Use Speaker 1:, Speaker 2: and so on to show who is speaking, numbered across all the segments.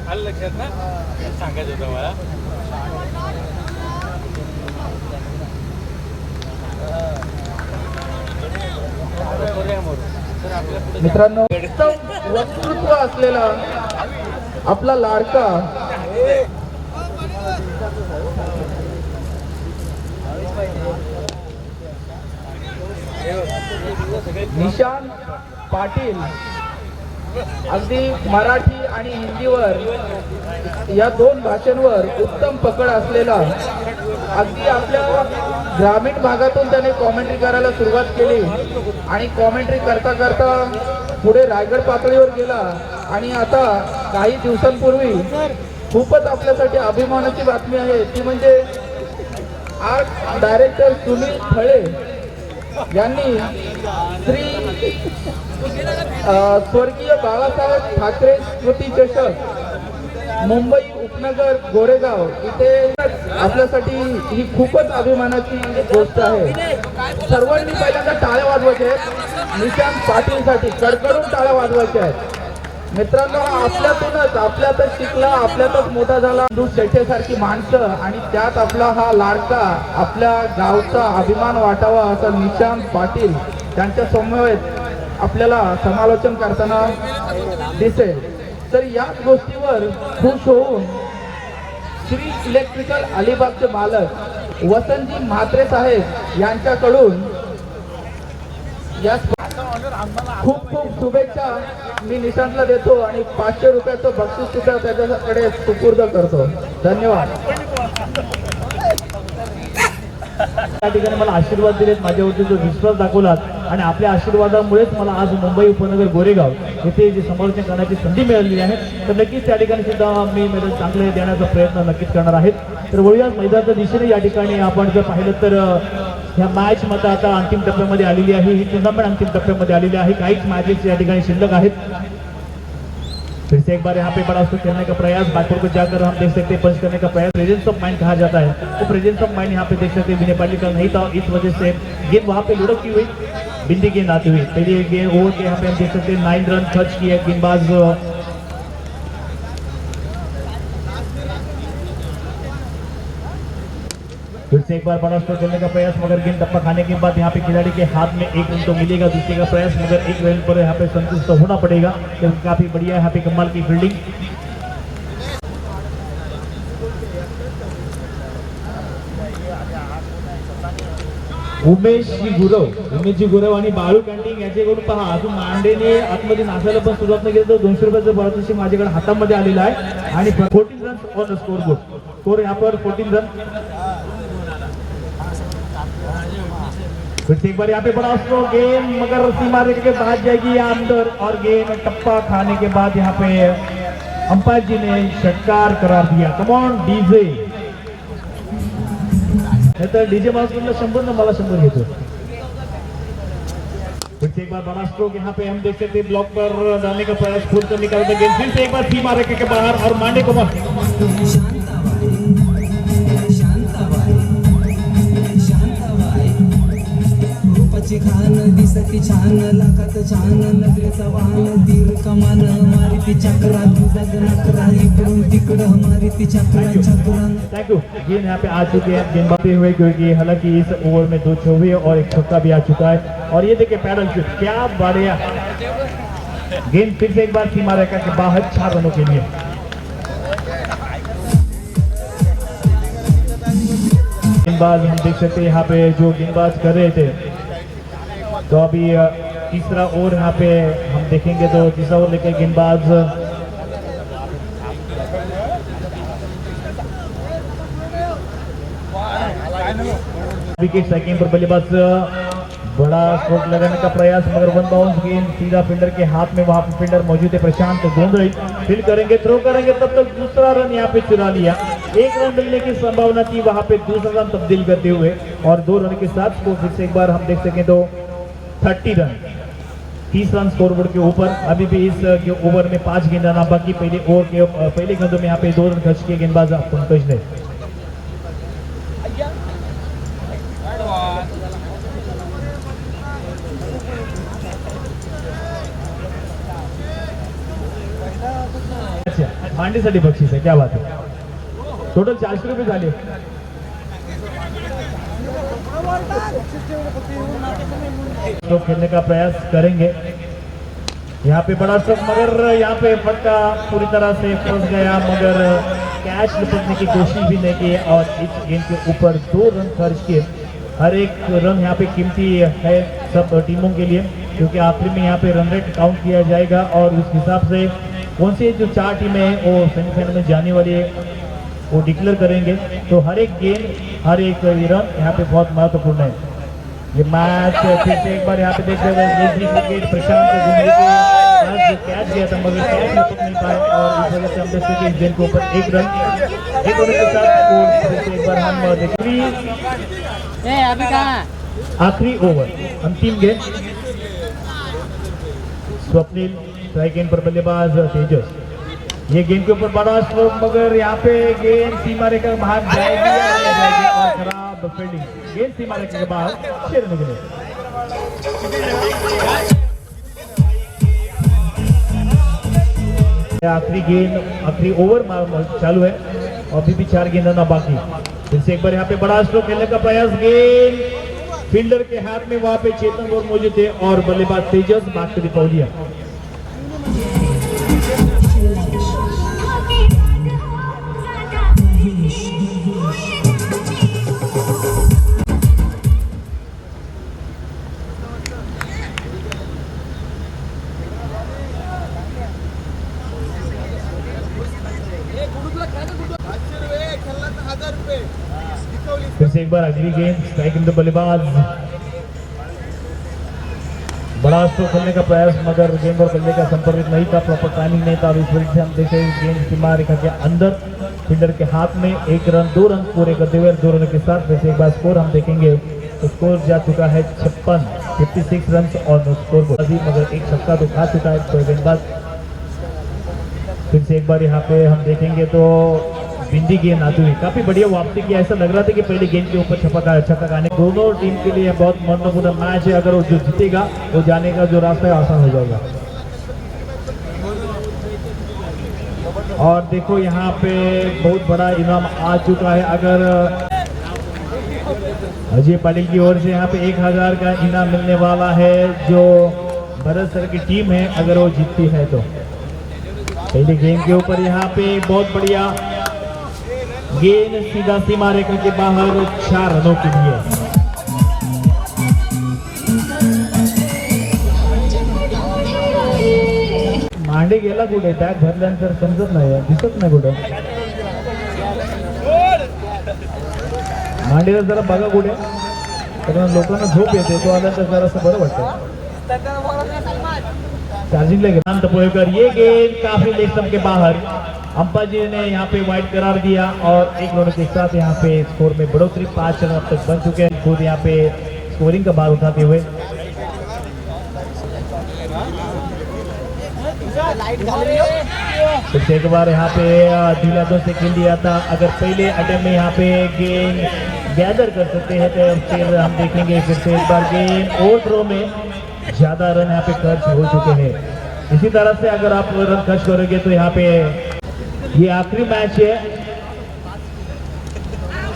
Speaker 1: आलं लक्षात ना, सांगायचं होतं मला.
Speaker 2: मित्रांनो, वक्तृत्व असलेला आपला लाडका निशांत पाटील अगदी मराठी आणि हिंदीवर या दोन भाषांवर उत्तम पकड असलेला, अगदी आपल्या ग्रामीण भागातून त्याने कॉमेंट्री करायला सुरुवात केली आणि कॉमेंट्री करता करता पुढे रायगड पातळीवर गेला आणि आता काही दिवसांपूर्वी खूपच आपल्यासाठी अभिमानाची बातमी आहे ती म्हणजे आर्ट डायरेक्टर सुनील फळे यांनी श्री स्वर्गीय बाळासाहेब ठाकरे स्मृती चषक मुंबई उपनगर गोरेगाव इथे आपल्यासाठी ही खूपच अभिमानाची गोष्ट आहे. सर्वांनी पहिल्यांदा टाळ्या वाजवायच्या आहेत निशांत पाटीलसाठी, कडकडून टाळ्या वाजवायच्या आहेत. मित्रांनो, आपल्यातच शिकला, आपल्यातच मोठा झाला शेठेसारखी माणसं आणि त्यात आपला हा लाडका, आपल्या गावचा अभिमान वाटावा असा निशांत पाटील त्यांच्या समवेत आपल्याला समालोचन करताना दिसेल. तर याच गोष्टीवर खुश होऊन श्री इलेक्ट्रिकल अलिबागचे मालक वसंतजी म्हात्रे साहेब यांच्याकडून या खूप खूप शुभेच्छा मी निशांतला देतो आणि 500 रुपयाचं बक्षीस सुद्धा त्याच्याकडे सुपूर्द करतो. धन्यवाद.
Speaker 3: त्या ठिकाणी मला आशीर्वाद दिलेत, माझ्यावरती जो विश्वास दाखवलात आणि आपल्या आशीर्वादामुळेच मला आज मुंबई उपनगर गोरेगाव येथे जे समालोचन करण्याची संधी मिळालेली आहे. तर नक्कीच त्या ठिकाणी सुद्धा मी मेडल चांगले देण्याचा प्रयत्न नक्कीच करणार आहेत. तर वळूया मैदानाच्या दिशेने. या ठिकाणी आपण जर पाहिलं तर ह्या मॅच मध्ये आता अंतिम टप्प्यामध्ये आलेली आहे, ही टुर्नामेंट अंतिम टप्प्यामध्ये आलेली आहे. काहीच मॅचेस या ठिकाणी शिल्लक आहेत. फिर से एक बार यहाँ पे बड़ा उसको खेलने का प्रयास, बैकवर्ड को जाकर हम देख सकते हैं पंच करने का प्रयास, प्रेजेंस ऑफ माइंड कहा जाता है. तो प्रेजेंस ऑफ माइंड यहाँ पे देख सकते हैं विनय पाटिल का नहीं था, इस वजह से गेंद वहाँ पे लुढ़कती हुई बिंदी गेंद आती हुई पहले गेंद ओवर के यहाँ पे हम देख सकते हैं 9 रन खर्च किया गेंदबाज. फिर से एक बार बड़ा स्कोर खेलने का प्रयास, मगर गेंद टप्पा खाने के बाद यहाँ पे खिलाड़ी के हाथ में एक रन तो मिलेगा. दूसरे का प्रयास, मगर एक रन पर यहाँ पे संतुष्ट होना पड़ेगा क्योंकि काफी बढ़िया यहाँ पे कमाल की फील्डिंग. उमेशजी गुरव आणि बाळू कॅन्टिंग याच्याकडून पहा, अजून मांडेने आतमध्ये नाचायला पण सुरुवात नाही केली तर 200 रुपयाचं पारितोषिक माझ्याकडे हातामध्ये आलेलं आहे आणि 14 run on the score board. Score यहाँ पर 14 रन. फिर से एक बार यहाँ पे बड़ा स्ट्रोक, गेंद मगर सीमा रेखा के बाहर जाएगी या अंदर, और गेंद टप्पा खाने के बाद यहाँ पे अंपायर जी ने षटकार करार दिया. कमॉन डीजे, तर डीजे मास्टरला 100 न मला 100 घेतो. फिर से एक बार बड़ा स्ट्रोक, यहाँ पे हम देख सकते हैं ब्लॉक पर डालने का प्रयास फुल करने का गेंद फिर से एक बार सीमा रेखा के बाहर और मांडे को
Speaker 4: खान दिसती छान लाखात छान नजरेचा वाहन तीर कमान मारिती चक्रा तुझा नकरा इकडून तिकडं मारिती चक्रा चक्रा.
Speaker 3: Thank you. गेंद यहाँ पे आ चुके हैं गेंदबाजी हुए, क्योंकि हालांकि इस ओवर में 2 चौके और एक छक्का भी आ चुका है. और ये देखिए पैडल शॉट, क्या बढ़िया गेंद फिर से एक बार सीमा रेखा के बाहर 4 रनों के लिए. गेंदबाज हम देख सकते हैं यहाँ पे जो गेंदबाज कर रहे थे, तो अभी तीसरा ओवर यहाँ पे हम देखेंगे तो तीसरा ओवर लेकर गेंदबाज विकेट साइकिंग पर बल्लेबाज बड़ा स्ट्रोक लगाने का प्रयास, मगर 1 बाउंस गेंद सीधा फील्डर के हाथ में. वहां पे फील्डर मौजूद है प्रशांत गोंदड़ी, फील्ड करेंगे थ्रो करेंगे, तब तक दूसरा रन यहाँ पे चुरा लिया. 1 रन मिलने की संभावना थी, वहां पे दूसरा रन तब्दील करते हुए और 2 रन के साथ स्कोर फिर से एक बार हम देख सकें तो 30 रन, 30 रन स्कोरबोर्ड के ऊपर. अभी भी इस ओवर में 5 गेंद आना बाकी. पहले गेंदों में यहाँ पे 2 रन खर्च किए गेंदबाज पंकज ने. मांडीसाठी बक्षीस आहे. क्या बात आहे. टोटल 400 रुपये झाले. तो खेलने का प्रयास करेंगे. यहाँ पे बड़ा स्ट्रोक मगर यहाँ पे फटका पूरी तरह से फंस गया मगर कैच निपटने की कोशिश भी नहीं की और इस गेंद के ऊपर 2 रन खर्च किए. हर एक रन यहाँ पे कीमती है सब टीमों के लिए क्योंकि आखिरी में यहाँ पे रन रेट काउंट किया जाएगा और उस हिसाब से कौन सी जो 4 टीमें हैं वो सेमीफाइनल में जाने वाली है वो डिक्लेयर करेंगे. तो हर एक गेंद हर एक रन यहाँ पे बहुत महत्वपूर्ण है. ये मैच फिर से एक बार यहाँ पे देखते हुए प्रशांत कैच गया था मगर कैच नहीं पकड़ नहीं पाए और इस वजह से हम देखते हैं कि इस गेंद के ऊपर 1 रन एक होने के साथ स्कोर फिर से एक बार हम आखिरी ओवर अंतिम गेंद. स्वप्निल स्ट्राइक एंड पर बल्लेबाज तेजस. ये गेंद के ऊपर बड़ा स्ट्रोक मगर यहाँ पे गेंद सीमा रेखा बाहर जाएगी और खराब फील्डिंग. गेंद सीमा रेखा के बाहर 6 रन निकले. आखिरी गेंद आखिरी ओवर चालू है और अभी भी 4 गेंद बाकी. फिर से एक बार यहाँ पे बड़ा स्ट्रोक खेलने का प्रयास. गेंद फील्डर के हाथ में वहां पे चेतन गौर मौजूद थे और बल्लेबाज तेजस बात कर पौलिया. फिर से एक बार अगली गेंद स्ट्राइक इन द बल्लेबाज. बड़ा स्ट्रोक खेलने का प्रयास मगर गेंद और बल्ले का संपर्क नहीं था. प्रॉपर टाइमिंग नहीं था. इस वजह से हम देखें गेंद सीमा रेखा के अंदर फील्डर के हाथ में 1 रन 2 रन पूरे करते हुए 2 रन के साथ. वैसे एक बार स्कोर हम देखेंगे तो स्कोर जा चुका है 56 रन और नो स्कोर मगर 1 छक्का तो खा चुका है तो गेंदबाज. फिर से एक बार यहाँ पे हम देखेंगे तो बिंदी गेंद आती हुई काफी बढ़िया वापसी की. ऐसा लग रहा था कि पहले गेंद के ऊपर छक्का खाने. दोनों टीम के लिए बहुत महत्वपूर्ण मैच है. अगर वो जो जीतेगा वो जाने का जो रास्ता है आसान हो जाएगा. और देखो यहाँ पे बहुत बड़ा इनाम आ चुका है. अगर अजय पाटिल की ओर से यहाँ पे 1000 का इनाम मिलने वाला है जो भरत सर की टीम है अगर वो जीतती है तो. पहले गेंद के ऊपर यहाँ पे बहुत बढ़िया गेंद सीधा सीमा रेखा के बाहर 4 रनों के लिए. मांडे गेला कुठे टॅग भरल्यानंतर समजत नाही दिसत नाही कुठे. मांडेला जरा बघा कुठे कारण लोकांना झोप येते तो आल्यानंतर जरासं बरं वाटतं. चार्जिंग लगे शांत पोहेकर. ये गेंद काफी लेग स्टंप के बाहर. अंपायर जी ने यहाँ पे वाइड करार दिया और 1 रन के साथ यहाँ पे स्कोर में बढ़ोतरी. 5 रन अब तक बन चुके हैं. खुद यहाँ पे स्कोरिंग का भार उठाते हुए तो एक बार यहाँ पे ढीलादों से खेल दिया था. अगर पहले अटेम्प्ट में यहाँ पे गेंद गैदर कर सकते हैं तो फिर हम देखेंगे फिर से एक बार गेंद और थ्रो में ज्यादा रन यहाँ पे खर्च हो चुके हैं. इसी तरह से अगर आप रन खर्च करोगे तो यहाँ पे ये आखिरी मैच है.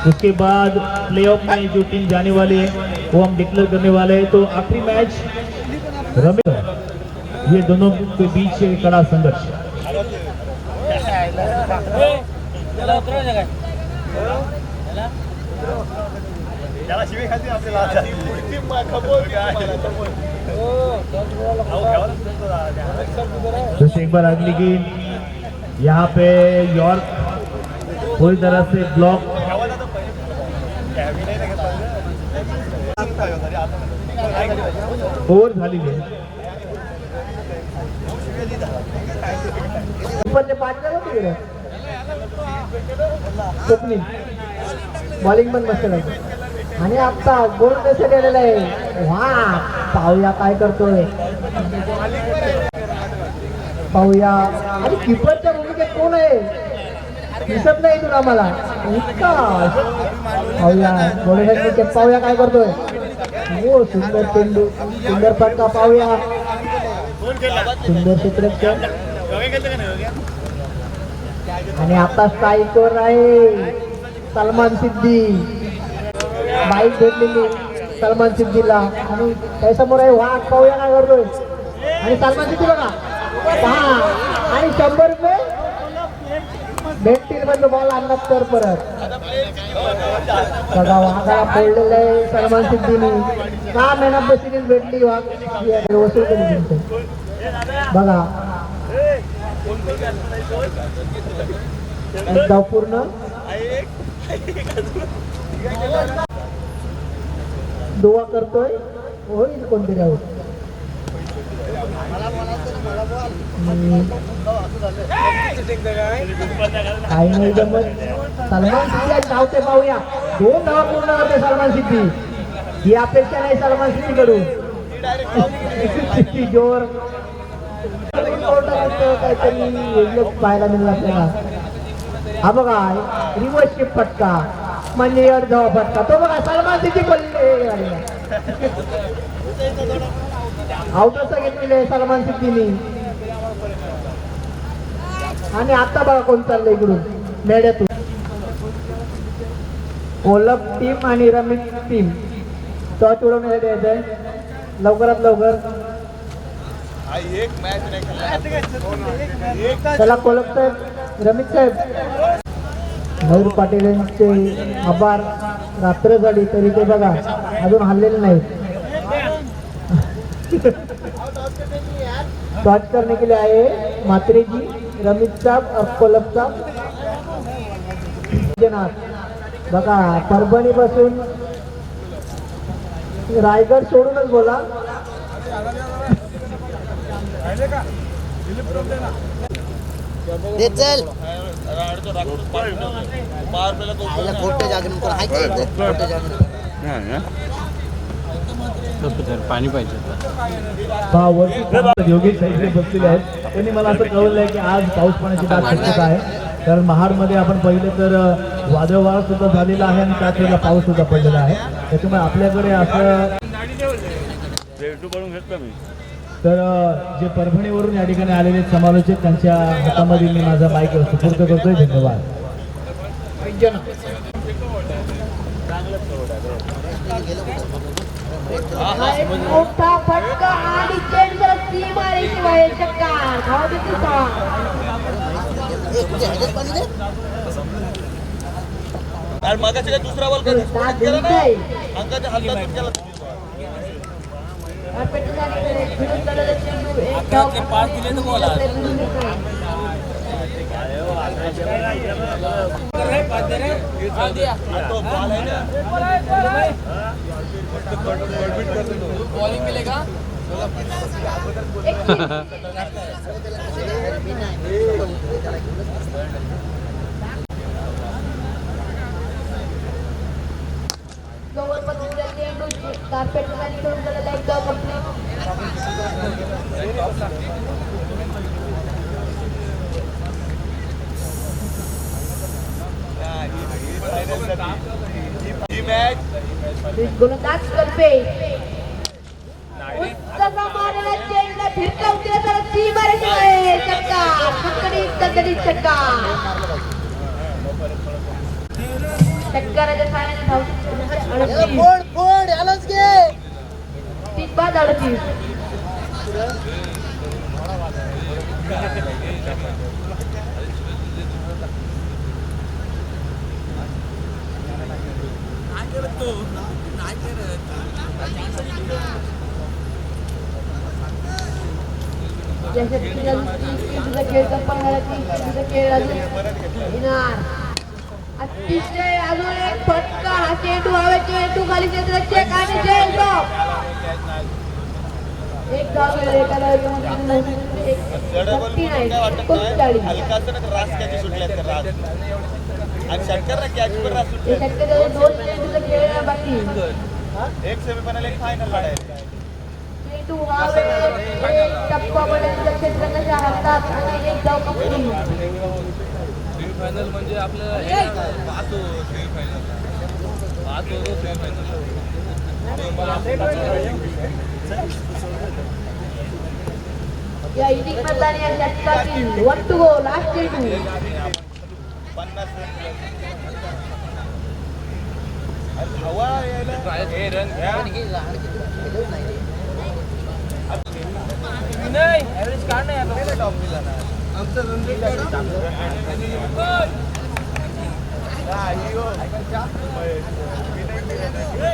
Speaker 3: उसके बाद प्लेऑफ में जो टीम जाने वाली है वो हम डिक्लेयर करने वाले हैं. तो आखिरी मैच रमेश ये दोनों के बीच कड़ा संघर्ष. तो एक बार अगली गेंद यहाँ पे यॉर्क पूरी तरह से ब्लॉक. ओव्हर झाली गेंद. स्वप्नील बॉलिंग पण मस्त लागते आणि आता गोल मेसेज आलेला आहे. वा पाहूया काय करतोय पाहूया. आणि किपरच्या भूमिकेत कोण आहे दिसत नाही तुला मला. इतका पाहूया गोलंदाज विकेट पाहूया काय करतोय. हो सुंदर चेंडू सुंदर फटका पाहूया. सुंदर क्षेत्ररक्षण
Speaker 5: आणि आता स्ट्राईकवर आहे सलमान सिद्धी. बाईक भेटलेली सलमान सिद्धीला आणि त्यासमोर आहे वाघ. पाहूया काय करतोय. आणि सलमान सिद्धी बघा 6 आणि 100 रुपये भेटतील म्हणजे बॉल आणला तर परत. बघा वाघाला फोडलेलं आहे सलमान सिद्धीने. का मॅन ऑफ द सिरीज भेटली वाघ वसूल केली जिंकतो. बघा एकदा पूर्ण दुवा करतोय. होईल कोणतरी आहोत. काही नाही जमत. सलमान सिद्धी धावते पाहूया. 2 धावा पूर्ण करते सलमान सिद्धी. ही अपेक्षा नाही सलमान सिद्धी कडून. जोर काहीतरी वेगळं पाहायला मिळालं आपल्याला. हा बघा रिव्हर्स शिफ्ट फटका म्हणजे धावा फटका. तो बघा सलमान सिद्धी पडले आउटचा घेतलेले आहे सलमान सिद्धीने. आणि आता बघा कोण चाललंय इकडून मेड्यातून. कोलप टीम आणि रमेश टीम टॉच उडवण्यासाठी येत आहे लवकरात लवकर. चला कोलप साहेब रमेश साहेब मयूर पाटील यांचे आभार. रात्र झाली तरी ते बघा अजून हल्लेले नाहीत. टॉच करने के लिए आए मात्रे जी रमित साहब और कोलप साहब. बघा परभणी पासून रायगड सोडूनच बोला.
Speaker 1: पाणी पाहिजे.
Speaker 3: योगेश साहेब बसलेले आहेत. त्यांनी मला असं कळवलं आहे की आज पाऊस पाण्याची दाट शक्यता आहे. कारण महाडमध्ये आपण पाहिलं तर वादळवार सुद्धा झालेला आहे आणि त्याच वेळेला पाऊस सुद्धा पडलेला आहे. त्याच्यामुळे आपल्याकडे असं तर जे परभणीवरून या ठिकाणी आलेले समालोचक त्यांच्या हातामध्ये मी माझा माईक सुपूर्द करतोय. धन्यवाद.
Speaker 6: मोठा फटका आणि चेंडूला सीमारे शिवाय षटकार. धाव देतो
Speaker 7: दुसरा बॉल अंकाच्या हातात केला.
Speaker 6: पाच दिले तर बोला. बॉलिंग मिलेगा. कार्पेट कडून गेलेला एक धाव कंप्लीट. गोलंदाज करते उत्तम मारलेला चेंडूला फिरकावते तर सीमारेषेवर षटकार. कडकडीत षटकार. षटकाराच्या साहाय्याने धाव 30 बाद 38. खेळ अतिशय अजून एक फटका. हा चेंडू हवे. चेंडू खाली क्षेत्र चेक आणि चेंडू एक धाव मिळाली. एका दोन चेंडूचा खेळ बाकी.
Speaker 7: एक सेमीफायनल एक फायनल लढायचं.
Speaker 6: चेंडू हवे. एक टप्पा पर्यंत क्षेत्रकाच्या हातात आणि एक धाव कंप्लीट.
Speaker 1: फायनल म्हणजे आपल्याला पाहतो
Speaker 6: या इनिंग मधला षटकातील 1 to go लास्ट चेंडू.
Speaker 7: 50 अरे हवा यायला
Speaker 1: हे रन घ्या
Speaker 7: टॉप दिला ना आमचं रणजित